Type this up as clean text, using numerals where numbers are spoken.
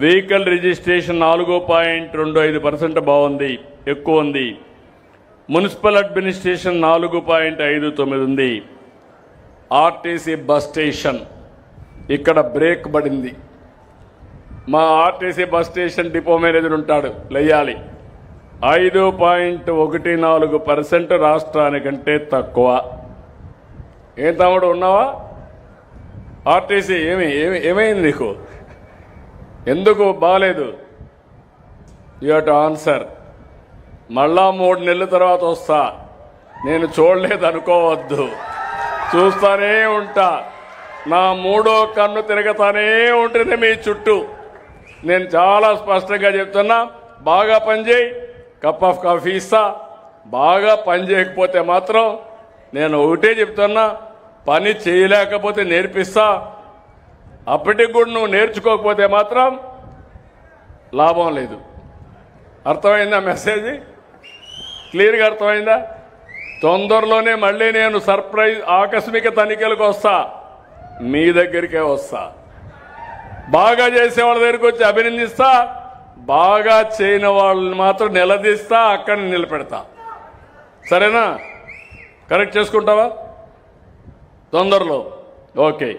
Vehicle registration 4.25% బాగుంది, ఎక్కువ ఉంది. మున్సిపల్ అడ్మినిస్ట్రేషన్ 4.59 ఉంది. ఆర్టీసీ బస్ స్టేషన్ ఇక్కడ బ్రేక్ పడింది. మా RTC bus station depot manager ఉంటాడు, లెయ్యాలి. 5.14% రాష్ట్రానికంటే తక్కువ. ఏం తమ్ముడు ఉన్నావా? ఆర్టీసీ ఏమైంది నీకు? ఎందుకు బాగాలేదు? You have to answer. మళ్ళా 3 నెలల తర్వాత వస్తా. నేను చూడలేదు అనుకోవద్దు, చూస్తానే ఉంటా. నా 3వ కన్ను తిరగతానే ఉంటుంది మీ చుట్టూ. నేను చాలా స్పష్టంగా చెప్తున్నా, బాగా పనిచేయి, కప్ ఆఫ్ కాఫీ ఇస్తా. బాగా పని చేయకపోతే మాత్రం నేను ఒకటే చెప్తున్నా, పని చేయలేకపోతే నేర్పిస్తా. అప్పటికి కూడా నువ్వు నేర్చుకోకపోతే మాత్రం లాభం లేదు. అర్థమైందా మెసేజ్? క్లియర్గా అర్థమైందా? తొందరలోనే మళ్ళీ నేను సర్ప్రైజ్ ఆకస్మిక తనిఖీలకు వస్తా, మీ దగ్గరికే వస్తా. బాగా చేసే వాళ్ళ దగ్గరికి వచ్చి అభినందిస్తా, బాగా చేయని వాళ్ళని మాత్రం నిలదీస్తా, అక్కడ నిలబెడతా. సరేనా? కరెక్ట్ చేసుకుంటావా తొందరలో? ఓకే.